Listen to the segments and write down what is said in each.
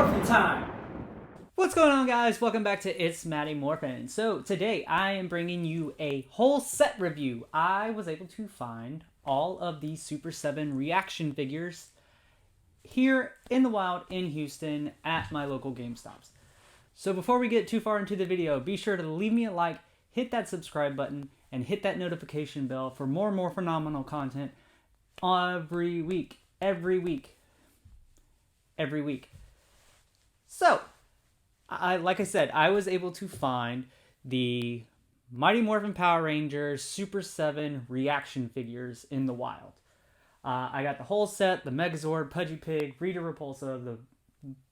Morphin time! What's going on, guys? Welcome back to It's Matty Morphin. So today I am bringing you a whole set review. I was able to find all of the Super7 ReAction figures here in the wild in Houston at my local GameStops. So before we get too far into the video, be sure to leave me a like, hit that subscribe button, and hit that notification bell for more and more phenomenal content every week. So, like I said, I was able to find the Mighty Morphin Power Rangers Super7 ReAction figures in the wild. I got the whole set, the Megazord, Piggy Pig, Rita Repulsa, the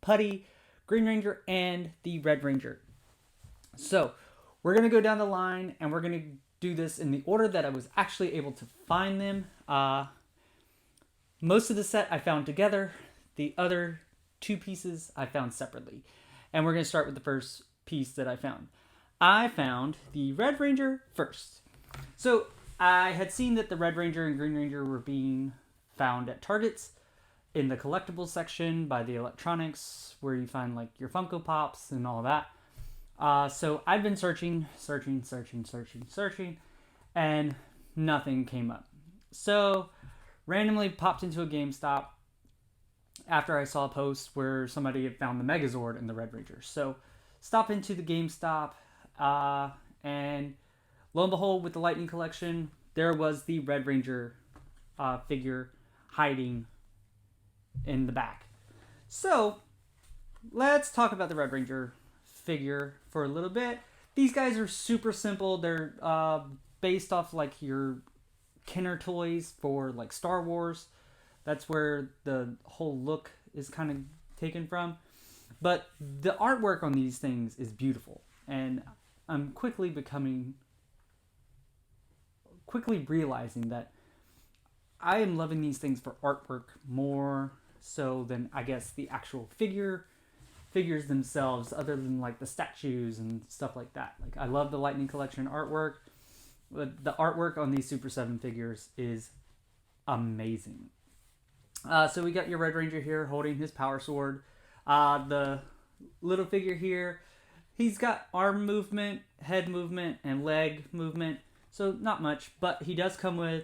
Putty, Green Ranger, and the Red Ranger. So, we're going to go down the line, and we're going to do this in the order that I was actually able to find them. Most of the set I found together. The other two pieces I found separately. And we're going to start with the first piece that I found. I found the Red Ranger first. So I had seen that the Red Ranger and Green Ranger were being found at Targets in the collectibles section by the electronics, where you find like your Funko Pops and all that. So I've been searching, and nothing came up. So randomly popped into a GameStop after I saw a post where somebody had found the Megazord and the Red Ranger. So stop into the GameStop, and lo and behold, with the Lightning Collection, there was the Red Ranger figure hiding in the back. So let's talk about the Red Ranger figure for a little bit. These guys are super simple. They're based off like your Kenner toys for like Star Wars. That's where the whole look is kind of taken from. But the artwork on these things is beautiful. And I'm quickly realizing that I am loving these things for artwork more so than, I guess, the actual figures themselves, other than like the statues and stuff like that. Like, I love the Lightning Collection artwork, but the artwork on these Super7 figures is amazing. So we got your Red Ranger here holding his power sword. The little figure here, he's got arm movement, head movement, and leg movement. So not much, but he does come with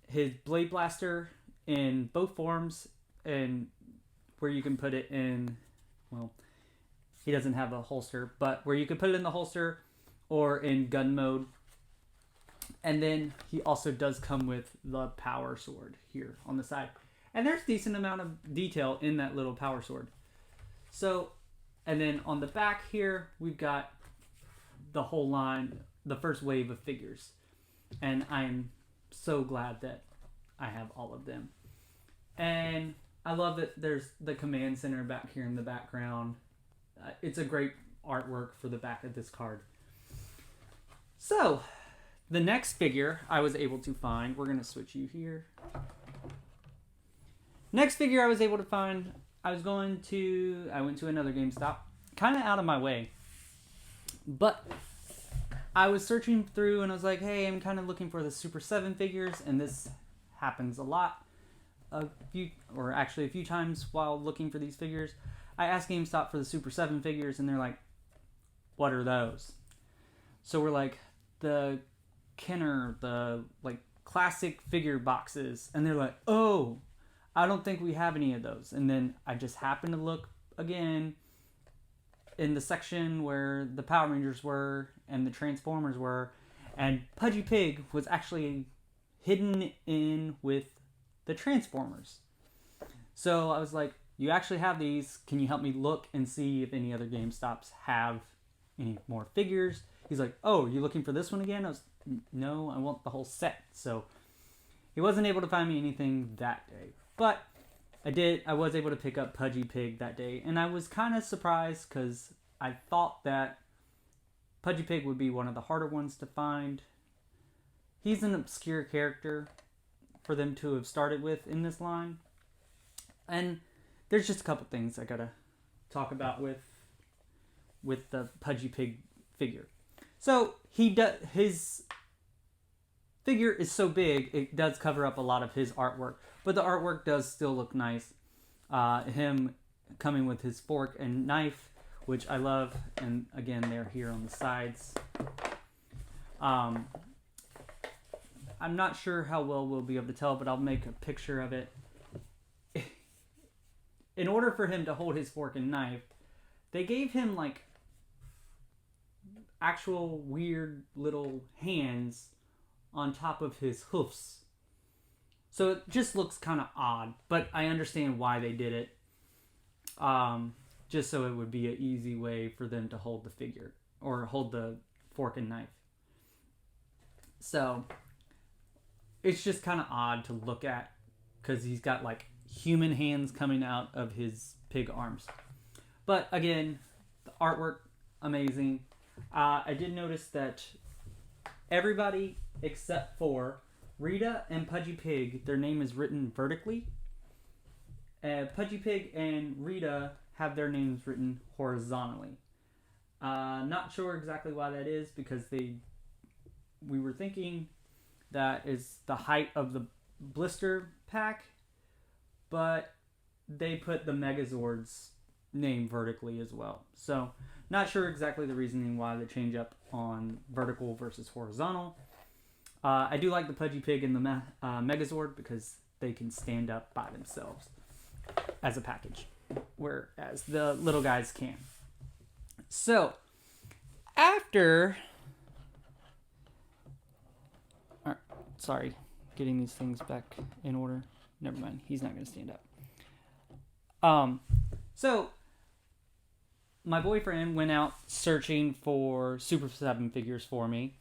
his Blade Blaster in both forms, and where you can put it in, well, he doesn't have a holster, but where you can put it in the holster or in gun mode. And then he also does come with the power sword here on the side. And there's a decent amount of detail in that little power sword. So, and then on the back here, we've got the whole line, the first wave of figures. And I'm so glad that I have all of them. And I love that there's the command center back here in the background. It's a great artwork for the back of this card. So, the next figure I was able to find, we're going to switch you here. Next figure I was able to find, I went to another GameStop, kind of out of my way. But I was searching through and I was like, hey, I'm kind of looking for the Super7 figures, and this happens a lot. A few times while looking for these figures. I asked GameStop for the Super7 figures, and they're like, what are those? So we're like, the Kenner, the like classic figure boxes, and they're like, oh, I don't think we have any of those. And then I just happened to look again in the section where the Power Rangers were and the Transformers were, and Puggy Pig was actually hidden in with the Transformers. So I was like, you actually have these, can you help me look and see if any other GameStops have any more figures? He's like, oh, you looking for this one again? I was, no, I want the whole set. So he wasn't able to find me anything that day. But I was able to pick up Puggy Pig that day. And I was kind of surprised because I thought that Puggy Pig would be one of the harder ones to find. He's an obscure character for them to have started with in this line. And there's just a couple things I gotta talk about with the Puggy Pig figure. So his figure is so big, it does cover up a lot of his artwork, but the artwork does still look nice. Him coming with his fork and knife, which I love. And again, they're here on the sides. I'm not sure how well we'll be able to tell, but I'll make a picture of it. In order for him to hold his fork and knife, they gave him like actual weird little hands on top of his hoofs. So it just looks kind of odd, but I understand why they did it. Just so it would be an easy way for them to hold the figure or hold the fork and knife. So it's just kind of odd to look at because he's got like human hands coming out of his pig arms. But again, the artwork, amazing. I did notice that everybody except for Rita and Puggy Pig, their name is written vertically. Puggy Pig and Rita have their names written horizontally. Not sure exactly why that is because we were thinking that is the height of the blister pack, but they put the Megazord's name vertically as well. So not sure exactly the reasoning why they change up on vertical versus horizontal. I do like the Pudgy Pig and the Megazord because they can stand up by themselves as a package, whereas the little guys can. So, after... sorry, getting these things back in order. Never mind, he's not going to stand up. So, my boyfriend went out searching for Super7 figures for me.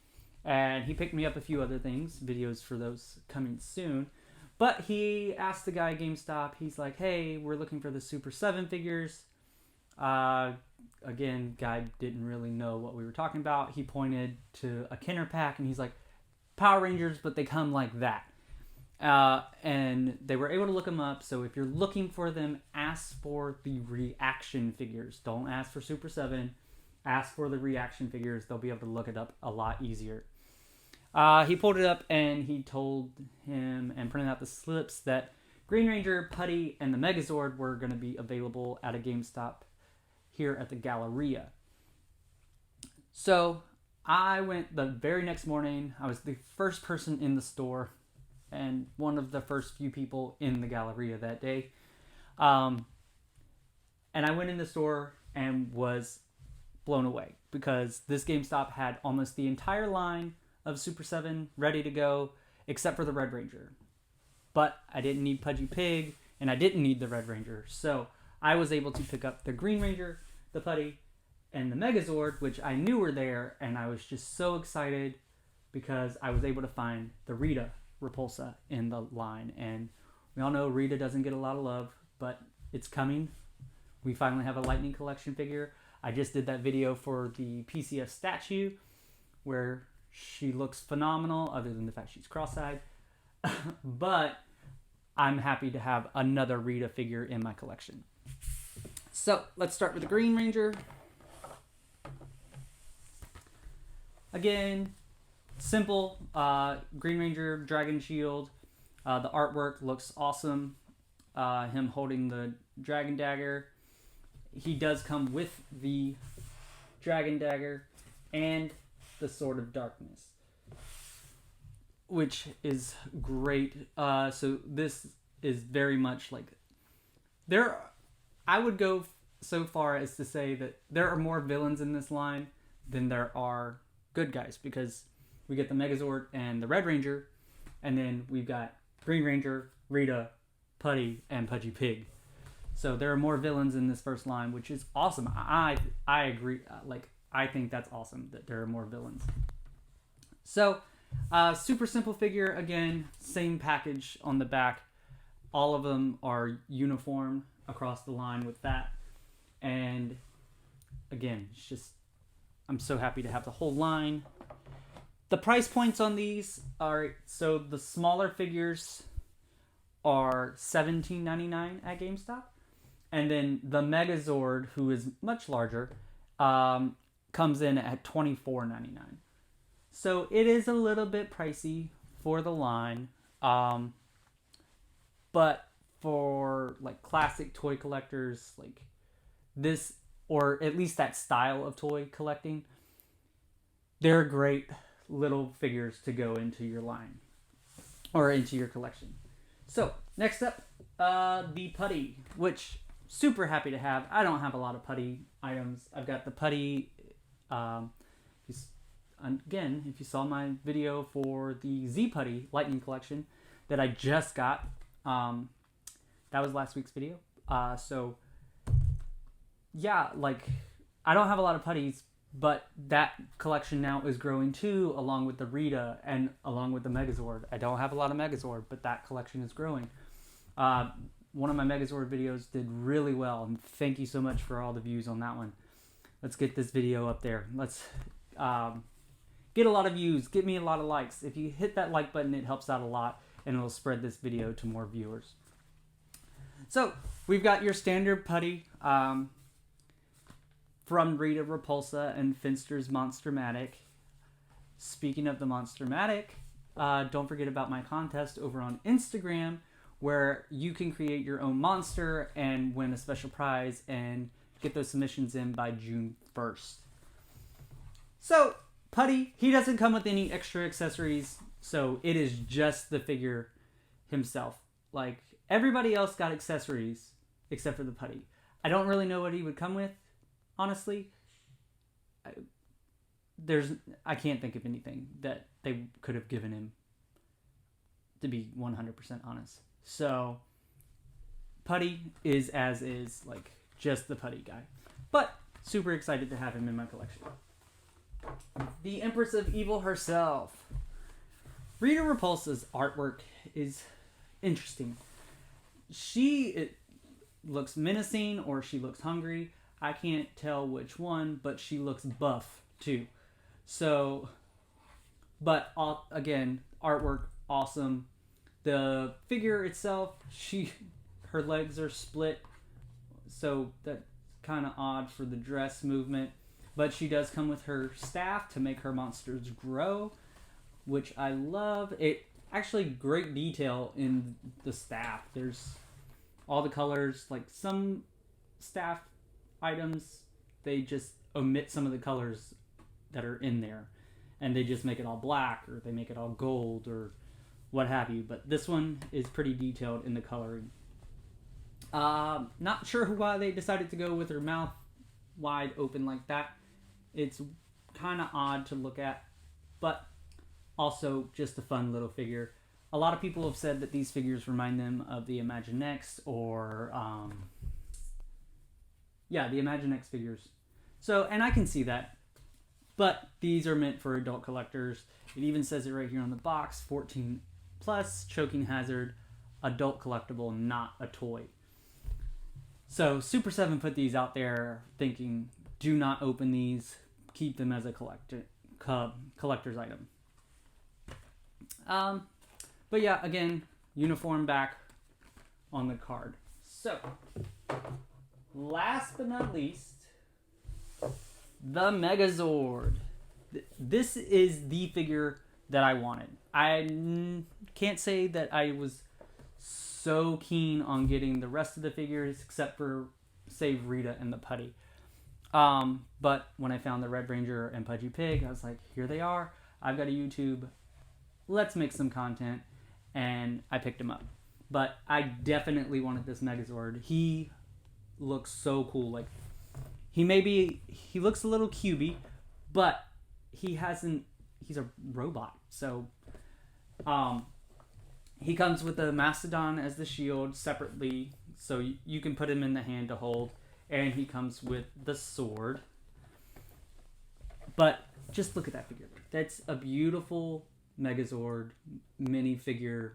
And he picked me up a few other things, videos for those coming soon. But he asked the guy at GameStop, he's like, hey, we're looking for the Super7 figures. Again, guy didn't really know what we were talking about. He pointed to a Kenner pack and he's like, Power Rangers, but they come like that. And they were able to look them up. So if you're looking for them, ask for the ReAction figures. Don't ask for Super7. Ask for the ReAction figures. They'll be able to look it up a lot easier. He pulled it up and he told him and printed out the slips that Green Ranger, Putty, and the Megazord were going to be available at a GameStop here at the Galleria. So I went the very next morning. I was the first person in the store and one of the first few people in the Galleria that day. And I went in the store and was blown away because this GameStop had almost the entire line of Super7 ready to go, except for the Red Ranger. But I didn't need Pudgy Pig, and I didn't need the Red Ranger. So I was able to pick up the Green Ranger, the Putty, and the Megazord, which I knew were there, and I was just so excited because I was able to find the Rita Repulsa in the line. And we all know Rita doesn't get a lot of love, but it's coming. We finally have a Lightning Collection figure. I just did that video for the PCF statue, where she looks phenomenal, other than the fact she's cross-eyed. But I'm happy to have another Rita figure in my collection. So, let's start with the Green Ranger. Again, simple. Green Ranger, Dragon Shield. The artwork looks awesome. Him holding the Dragon Dagger. He does come with the Dragon Dagger and the Sword of Darkness, which is great. So this is very much like I would go so far as to say that there are more villains in this line than there are good guys, because we get the Megazord and the Red Ranger, and then we've got Green Ranger, Rita, Putty, and Pudgy Pig. So there are more villains in this first line, which is awesome. I agree. I think that's awesome that there are more villains. So, super simple figure. Again, same package on the back. All of them are uniform across the line with that. And again, it's just, I'm so happy to have the whole line. The price points on these are, so the smaller figures are $17.99 at GameStop. And then the Megazord, who is much larger, comes in at $24.99. So it is a little bit pricey for the line. But for like classic toy collectors, like this, or at least that style of toy collecting, they're great little figures to go into your line or into your collection. So next up, the Putty, which super happy to have. I don't have a lot of Putty items. I've got the Putty. Again, if you saw my video for the Z Putty Lightning Collection that I just got, that was last week's video. So yeah, like I don't have a lot of Putties, but that collection now is growing too, along with the Rita and along with the Megazord. I don't have a lot of Megazord, but that collection is growing. One of my Megazord videos did really well, and thank you so much for all the views on that one. Let's get this video up there. Let's get a lot of views, get me a lot of likes. If you hit that like button, it helps out a lot, and it'll spread this video to more viewers. So we've got your standard Putty from Rita Repulsa and Finster's Monstermatic. Speaking of the Monstermatic, don't forget about my contest over on Instagram, where you can create your own monster and win a special prize and get those submissions in by June 1st. So, Putty, he doesn't come with any extra accessories, so it is just the figure himself. Like, everybody else got accessories except for the Putty. I don't really know what he would come with, honestly. I can't think of anything that they could have given him, to be 100% honest. So, Putty is as is, like, just the Putty guy. But, super excited to have him in my collection. The Empress of Evil herself. Rita Repulsa's artwork is interesting. It looks menacing or she looks hungry. I can't tell which one, but she looks buff too. So, but again, artwork awesome. The figure itself, her legs are split, so that's kind of odd for the dress movement. But she does come with her staff to make her monsters grow, which I love. It actually great detail in the staff. There's all the colors. Like some staff items, they just omit some of the colors that are in there, and they just make it all black, or they make it all gold, or what have you. But this one is pretty detailed in the coloring. Not sure why they decided to go with her mouth wide open like that. It's kind of odd to look at, but also just a fun little figure. A lot of people have said that these figures remind them of the Imaginext or the Imaginext figures. So, and I can see that, but these are meant for adult collectors. It even says it right here on the box, 14 plus, choking hazard, adult collectible, not a toy. So Super7 put these out there thinking, do not open these, keep them as a collector's item. But yeah, again, uniform back on the card. So, last but not least, the Megazord. This is the figure that I wanted. I can't say that I was so keen on getting the rest of the figures except for, say, Rita and the Putty. But when I found the Red Ranger and Piggy Pig, I was like, here they are. I've got a YouTube. Let's make some content. And I picked him up. But I definitely wanted this Megazord. He looks so cool. Like, he looks a little cubey, but he's a robot. So, he comes with a Mastodon as the shield separately, so you can put him in the hand to hold. And he comes with the sword. But just look at that figure. That's a beautiful Megazord minifigure.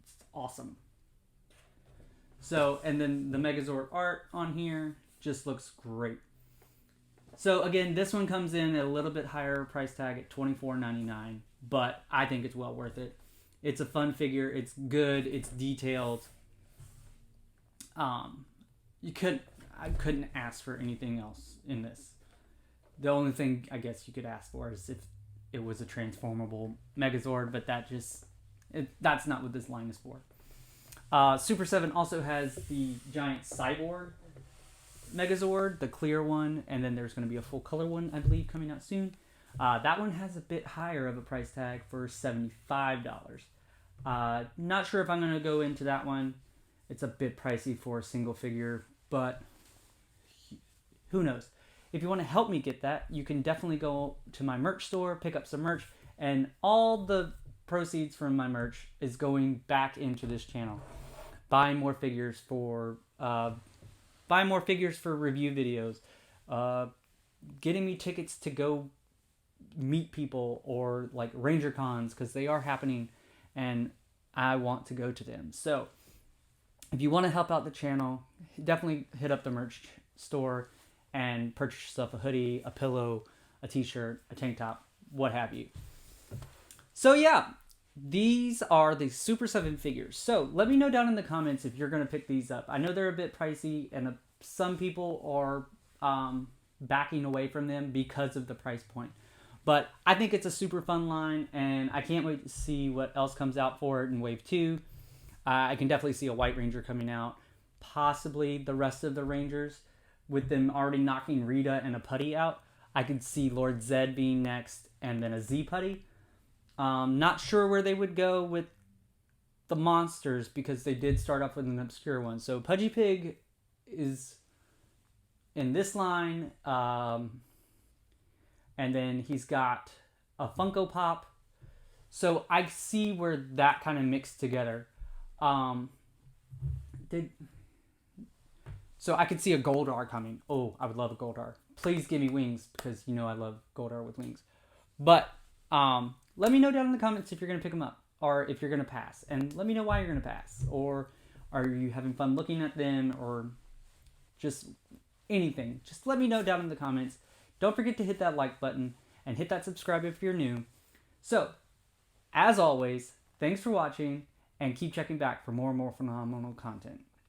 It's awesome. So, and then the Megazord art on here just looks great. So again, this one comes in at a little bit higher price tag at $24.99, but I think it's well worth it. It's a fun figure. It's good. It's detailed. I couldn't ask for anything else in this. The only thing I guess you could ask for is if it was a transformable Megazord, but that's not what this line is for. Super7 also has the giant cyborg Megazord, the clear one, and then there's going to be a full color one, I believe, coming out soon. That one has a bit higher of a price tag for $75. Not sure if I'm going to go into that one. It's a bit pricey for a single figure, but who knows. If you want to help me get that, you can definitely go to my merch store, pick up some merch, and all the proceeds from my merch is going back into this channel. Buy more figures for review videos, getting me tickets to go meet people, or like Ranger Cons, because they are happening and I want to go to them. So if you want to help out the channel, definitely hit up the merch store and purchase yourself a hoodie, a pillow, a t-shirt, a tank top, what have you. So yeah, these are the Super7 figures. So let me know down in the comments if you're going to pick these up. I know they're a bit pricey, and some people are backing away from them because of the price point. But I think it's a super fun line, and I can't wait to see what else comes out for it in Wave 2. I can definitely see a White Ranger coming out, possibly the rest of the Rangers, with them already knocking Rita and a Putty out. I could see Lord Zed being next, and then a Z Putty. Not sure where they would go with the monsters, because they did start off with an obscure one. So Piggy Pig is in this line, and then he's got a Funko Pop. So I see where that kind of mixed together. So I could see a Goldar coming. Oh, I would love a Goldar. Please give me wings, because you know I love Goldar with wings. But let me know down in the comments if you're going to pick them up, or if you're going to pass. And let me know why you're going to pass. Or are you having fun looking at them, or just anything. Just let me know down in the comments. Don't forget to hit that like button and hit that subscribe if you're new. So, as always, thanks for watching, and keep checking back for more and more phenomenal content.